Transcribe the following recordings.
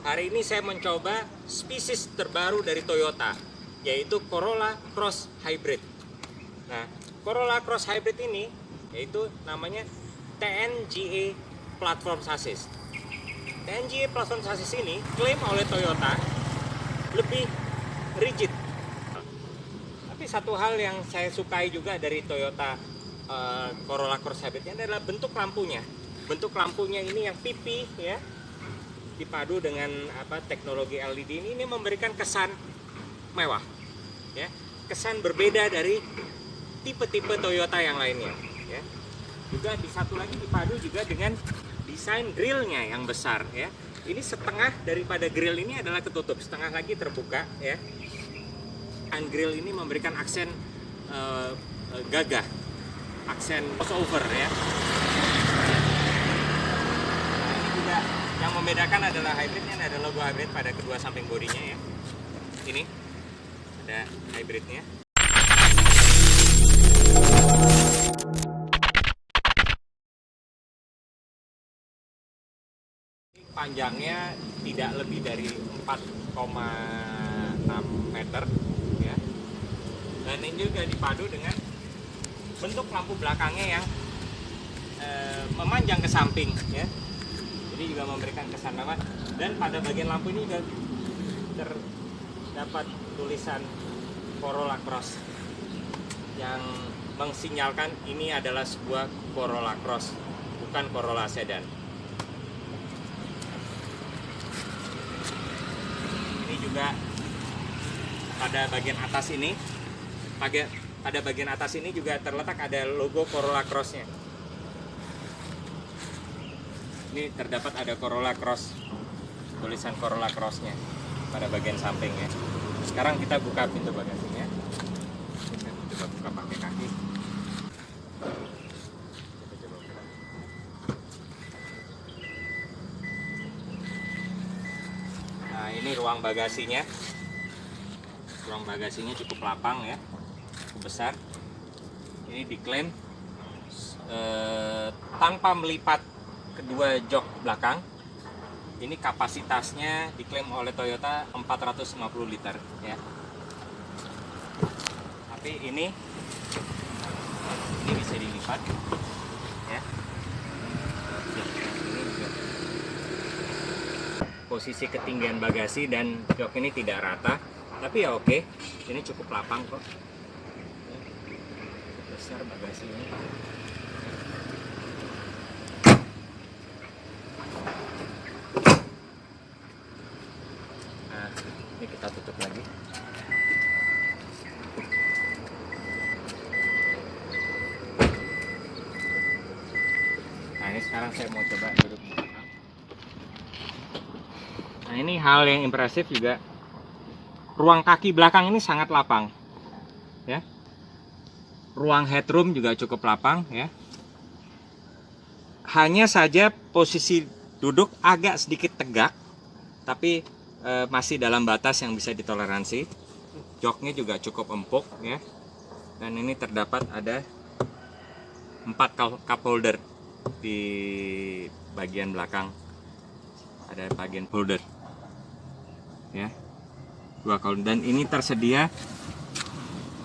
Hari ini saya mencoba spesies terbaru dari Toyota, yaitu Corolla Cross Hybrid. Nah, Corolla Cross Hybrid ini yaitu namanya TNGA Platform Chassis. TNGA Platform Chassis ini klaim oleh Toyota lebih rigid. Tapi satu hal yang saya sukai juga dari Toyota Corolla Cross Hybrid ini adalah bentuk lampunya. Bentuk lampunya ini yang pipi ya, dipadu dengan teknologi LED ini memberikan kesan mewah ya, kesan berbeda dari tipe-tipe Toyota yang lainnya ya. Juga di satu lagi dipadu juga dengan desain grillnya yang besar ya. Ini setengah daripada grill ini adalah ketutup, setengah lagi terbuka ya. Dan grill ini memberikan aksen gagah, aksen crossover ya. Yang membedakan adalah hybridnya, ada logo hybrid pada kedua samping bodinya ya. Ini ada hybridnya. Panjangnya tidak lebih dari 4,6 meter ya. Dan ini juga dipadu dengan bentuk lampu belakangnya yang memanjang ke samping ya. Ini juga memberikan kesan mewah, dan pada bagian lampu ini juga terdapat tulisan Corolla Cross yang mensinyalkan ini adalah sebuah Corolla Cross, bukan Corolla sedan. Ini juga pada bagian atas ini juga terletak ada logo Corolla Cross-nya. Ini terdapat ada Corolla Cross, tulisan Corolla Cross-nya pada bagian sampingnya. Sekarang kita buka pintu bagasinya. Kita coba buka pakai kaki. Nah, ini ruang bagasinya. Ruang bagasinya cukup lapang ya, cukup besar. Ini diklaim tanpa melipat kedua jok belakang. Ini kapasitasnya diklaim oleh Toyota 450 liter ya. Tapi ini bisa dilipat ya. Ini juga. Posisi ketinggian bagasi dan jok ini tidak rata, tapi ya oke. Ini cukup lapang kok. Besar bagasi ini. Ini kita tutup lagi. Nah, ini sekarang saya mau coba duduk di belakang. Nah, ini hal yang impresif juga. Ruang kaki belakang ini sangat lapang. Ya. Ruang headroom juga cukup lapang ya. Hanya saja posisi duduk agak sedikit tegak, tapi masih dalam batas yang bisa ditoleransi. Joknya juga cukup empuk ya. Dan ini terdapat ada 4 cup holder di bagian belakang. Ada bagian holder ya, 2 cup, dan ini tersedia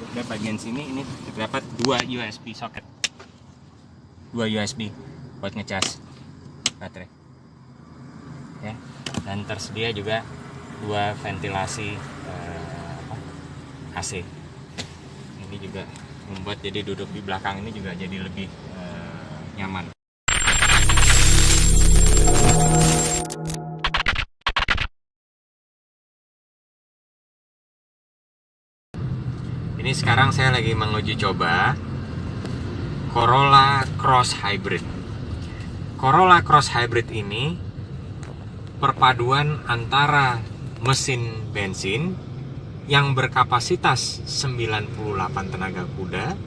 juga bagian sini. Ini terdapat 2 USB socket, 2 USB buat ngecas baterai ya. Dan tersedia juga 2 ventilasi AC. Ini juga membuat jadi duduk di belakang ini juga jadi lebih nyaman. Ini sekarang saya lagi menguji coba Corolla Cross Hybrid. Corolla Cross Hybrid ini perpaduan antara mesin bensin yang berkapasitas 98 tenaga kuda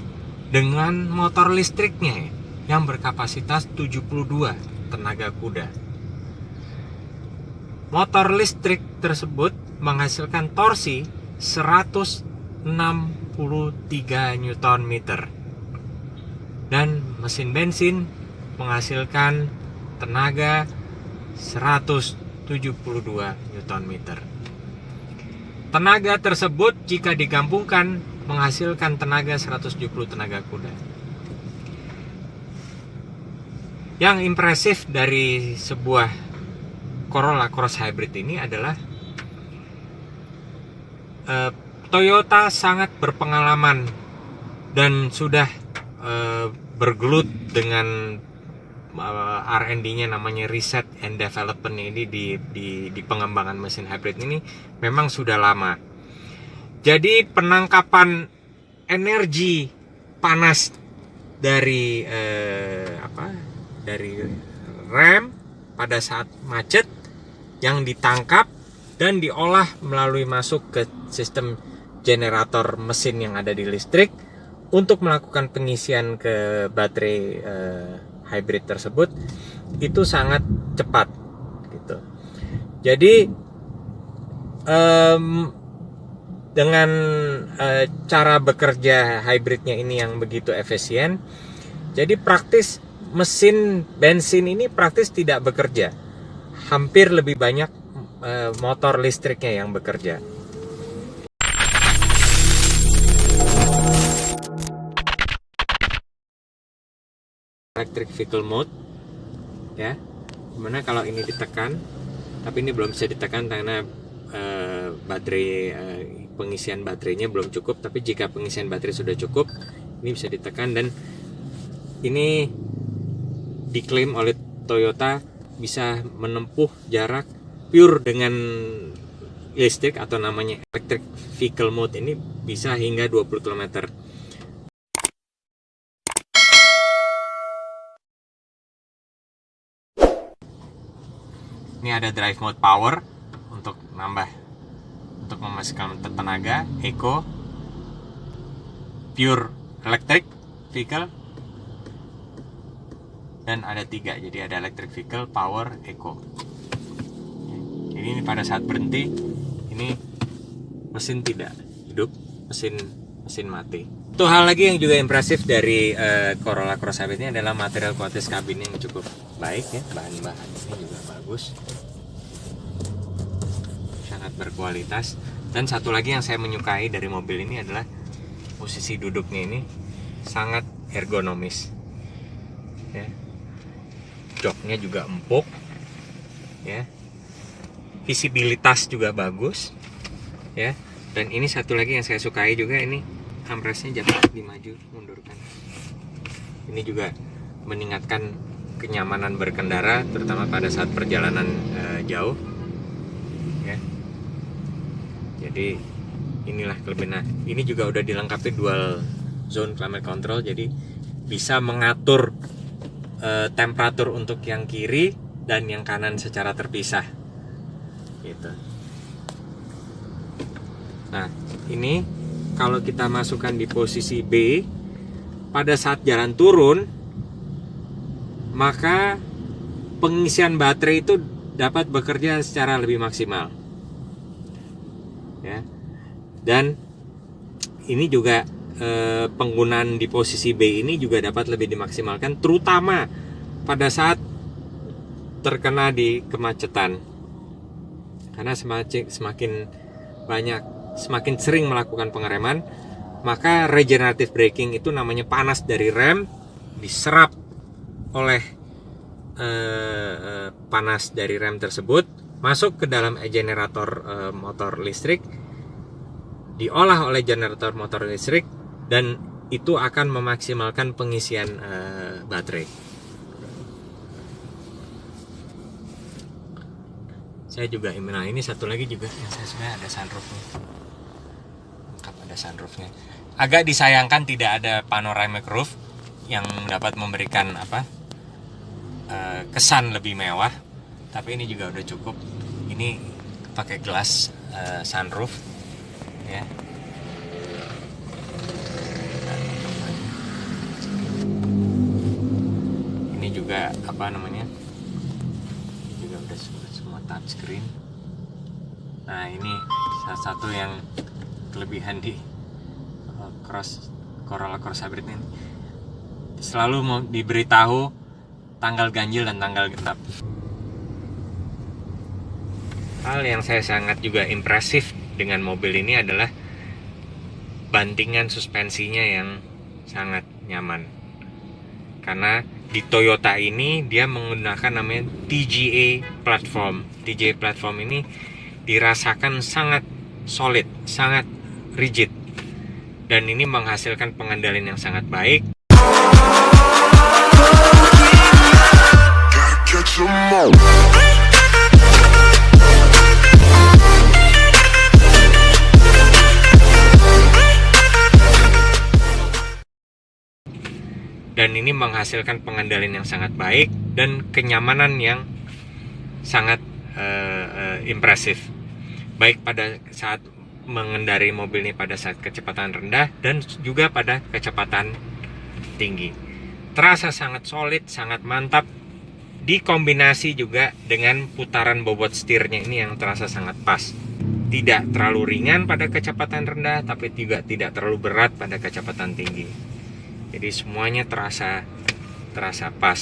dengan motor listriknya yang berkapasitas 72 tenaga kuda. Motor listrik tersebut menghasilkan torsi 163 Nm dan mesin bensin menghasilkan tenaga 120 Nm. Tenaga tersebut jika digabungkan menghasilkan tenaga 170 tenaga kuda. Yang impresif dari sebuah Corolla Cross Hybrid ini adalah Toyota sangat berpengalaman dan sudah bergelut dengan R&D-nya, namanya Research and Development ini di pengembangan mesin hybrid ini memang sudah lama. Jadi penangkapan energi panas dari dari rem pada saat macet yang ditangkap dan diolah melalui masuk ke sistem generator mesin yang ada di listrik untuk melakukan pengisian ke baterai hybrid tersebut, itu sangat cepat gitu. Jadi dengan cara bekerja hybridnya ini yang begitu efisien, jadi praktis mesin bensin ini praktis tidak bekerja. Hampir lebih banyak motor listriknya yang bekerja. Electric vehicle mode, ya, dimana kalau ini ditekan, tapi ini belum bisa ditekan karena baterai pengisian baterainya belum cukup. Tapi jika pengisian baterai sudah cukup, ini bisa ditekan dan ini diklaim oleh Toyota bisa menempuh jarak pure dengan listrik atau namanya electric vehicle mode ini bisa hingga 20 km. Ini ada drive mode power untuk memasukkan tenaga, eco, pure electric vehicle, dan ada 3, jadi ada electric vehicle, power, eco. Jadi ini pada saat berhenti, ini mesin tidak hidup, mesin mati. Satu hal lagi yang juga impresif dari Corolla Cross Hybrid ini adalah material kualitas kabin yang cukup baik, ya. Bahan-bahannya juga bagus, sangat berkualitas. Dan satu lagi yang saya menyukai dari mobil ini adalah posisi duduknya ini sangat ergonomis, ya. Joknya juga empuk, ya. Visibilitas juga bagus, ya. Dan ini satu lagi yang saya sukai juga, ini armrestnya dapat dimaju mundurkan. Ini juga meningkatkan kenyamanan berkendara, terutama pada saat perjalanan jauh, ya. Jadi inilah kelebihan. Ini juga udah dilengkapi dual zone climate control, jadi bisa mengatur temperatur untuk yang kiri dan yang kanan secara terpisah, gitu. Nah, ini kalau kita masukkan di posisi B, pada saat jalan turun, maka pengisian baterai itu dapat bekerja secara lebih maksimal, ya. Dan ini juga penggunaan di posisi B ini juga dapat lebih dimaksimalkan, terutama pada saat terkena di kemacetan, karena semakin sering melakukan pengereman, maka regenerative braking itu namanya panas dari rem diserap oleh panas dari rem tersebut masuk ke dalam generator motor listrik, diolah oleh generator motor listrik, dan itu akan memaksimalkan pengisian baterai. Saya juga, nah ini satu lagi juga yang saya suka, ada sunroofnya. Lengkap, ada sunroofnya. Agak disayangkan tidak ada panoramic roof yang dapat memberikan kesan lebih mewah. Tapi ini juga udah cukup. Ini pakai glass sunroof, ya. Ini juga juga udah semua touchscreen. Nah, ini salah satu yang kelebihan di Corolla Cross Hybrid ini, selalu mau diberitahu tanggal ganjil dan tanggal genap. Hal yang saya sangat juga impresif dengan mobil ini adalah bantingan suspensinya yang sangat nyaman. Karena di Toyota ini dia menggunakan namanya TGA platform. TGA platform ini dirasakan sangat solid, sangat rigid. Dan ini menghasilkan pengendalian yang sangat baik. Dan ini menghasilkan pengendalian yang sangat baik dan kenyamanan yang sangat impresif. Baik pada saat mengendarai mobil ini pada saat kecepatan rendah dan juga pada kecepatan tinggi. Terasa sangat solid, sangat mantap. Dikombinasi juga dengan putaran bobot setirnya ini yang terasa sangat pas. Tidak terlalu ringan pada kecepatan rendah, tapi juga tidak terlalu berat pada kecepatan tinggi. Jadi semuanya terasa pas.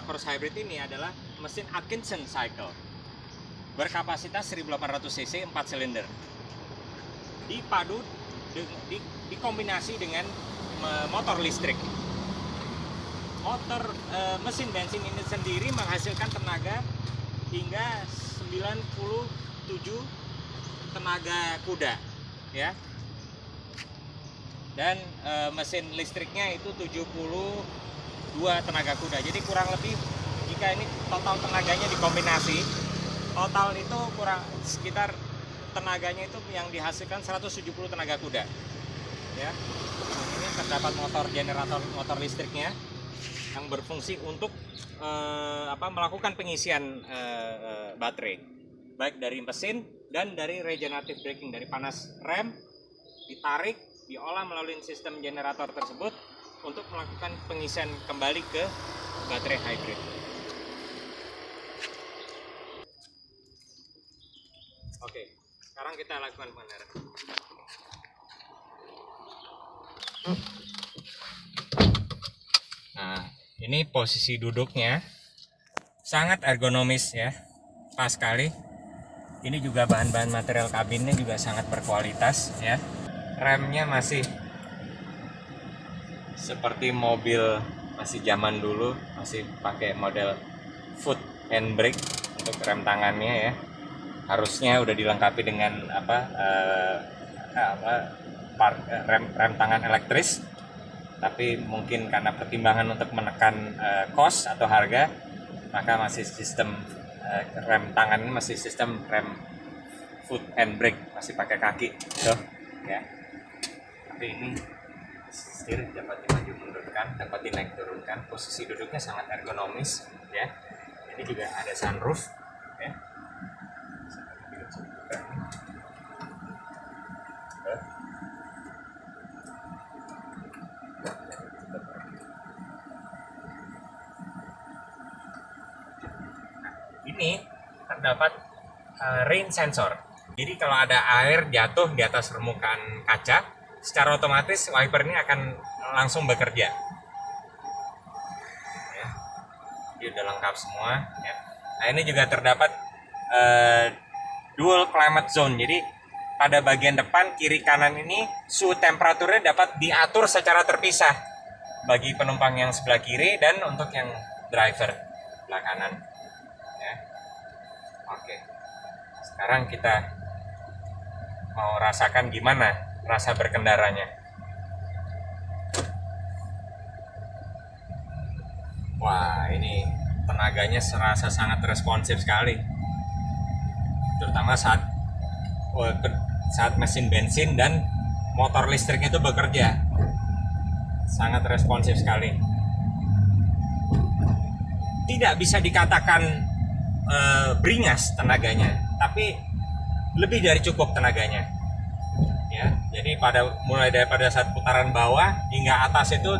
Cross Hybrid ini adalah mesin Atkinson cycle berkapasitas 1800 cc 4 silinder. Dipadu dikombinasi dengan motor listrik. Mesin bensin ini sendiri menghasilkan tenaga hingga 97 tenaga kuda, ya. Dan mesin listriknya itu 72 tenaga kuda. Jadi kurang lebih jika ini total tenaganya dikombinasi, total itu kurang sekitar tenaganya itu yang dihasilkan 170 tenaga kuda, ya. Ini terdapat generator motor listriknya yang berfungsi untuk melakukan pengisian baterai, baik dari mesin dan dari regenerative braking, dari panas rem ditarik, diolah melalui sistem generator tersebut untuk melakukan pengisian kembali ke baterai hybrid. Oke, sekarang kita lakukan pengendara. Nah, ini posisi duduknya sangat ergonomis, ya, pas sekali. Ini juga bahan-bahan material kabinnya juga sangat berkualitas, ya. Remnya masih seperti mobil masih zaman dulu, masih pakai model foot and brake untuk rem tangannya, ya. Harusnya udah dilengkapi dengan rem tangan elektris, tapi mungkin karena pertimbangan untuk menekan cost atau harga, maka masih sistem rem tangan ini masih sistem rem foot and brake, masih pakai kaki, gitu, ya. Tapi ini setir dapat dimaju mundurkan, dapat dinaik turunkan, posisi duduknya sangat ergonomis, ya. Ini juga ada sunroof, ya. Ini terdapat rain sensor. Jadi kalau ada air jatuh di atas permukaan kaca, secara otomatis wiper ini akan langsung bekerja. Ya, ini udah lengkap semua. Ya. Nah, ini juga terdapat dual climate zone. Jadi pada bagian depan, kiri kanan ini suhu temperaturnya dapat diatur secara terpisah bagi penumpang yang sebelah kiri dan untuk yang driver sebelah kanan. Ya. Oke, sekarang kita mau rasakan gimana rasa berkendaranya. Wah, ini tenaganya serasa sangat responsif sekali, terutama saat mesin bensin dan motor listrik itu bekerja. Sangat responsif sekali. Tidak bisa dikatakan beringas tenaganya, tapi lebih dari cukup tenaganya, ya. Jadi mulai daripada saat putaran bawah hingga atas itu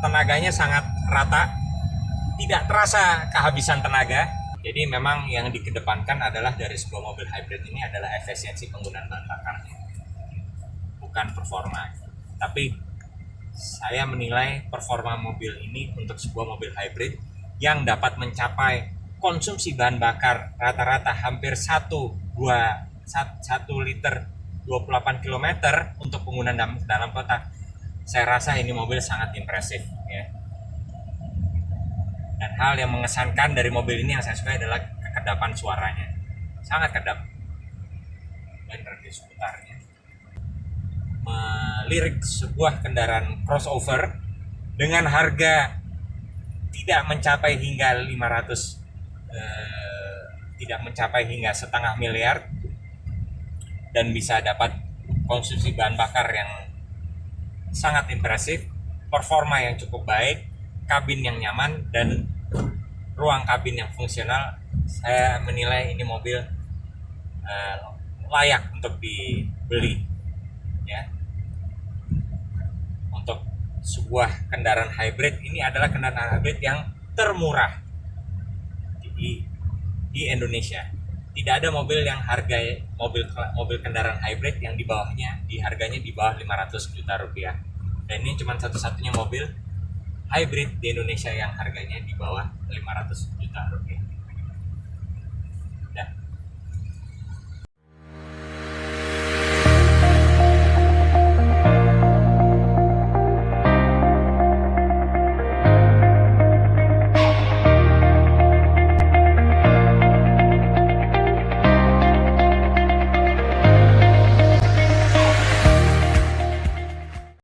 tenaganya sangat rata, tidak terasa kehabisan tenaga. Jadi memang yang dikedepankan adalah dari sebuah mobil hybrid ini adalah efisiensi penggunaan bahan bakarnya, bukan performa. Tapi saya menilai performa mobil ini untuk sebuah mobil hybrid yang dapat mencapai konsumsi bahan bakar rata-rata hampir 1 liter 28 km untuk penggunaan dalam kota. Saya rasa ini mobil sangat impresif ya. Dan hal yang mengesankan dari mobil ini yang saya suka adalah kekedapan suaranya. Sangat kedap. Dan radio seputarnya melirik sebuah kendaraan crossover dengan harga tidak mencapai hingga 500 tidak mencapai hingga setengah miliar dan bisa dapat konsumsi bahan bakar yang sangat impresif, performa yang cukup baik, kabin yang nyaman dan ruang kabin yang fungsional. Saya menilai ini mobil layak untuk dibeli ya. Untuk sebuah kendaraan hybrid, ini adalah kendaraan hybrid yang termurah di Indonesia. Tidak ada mobil yang mobil kendaraan hybrid yang di bawahnya harganya di bawah 500 juta rupiah. Dan ini cuma satu-satunya mobil hybrid di Indonesia yang harganya di bawah 500 juta rupiah.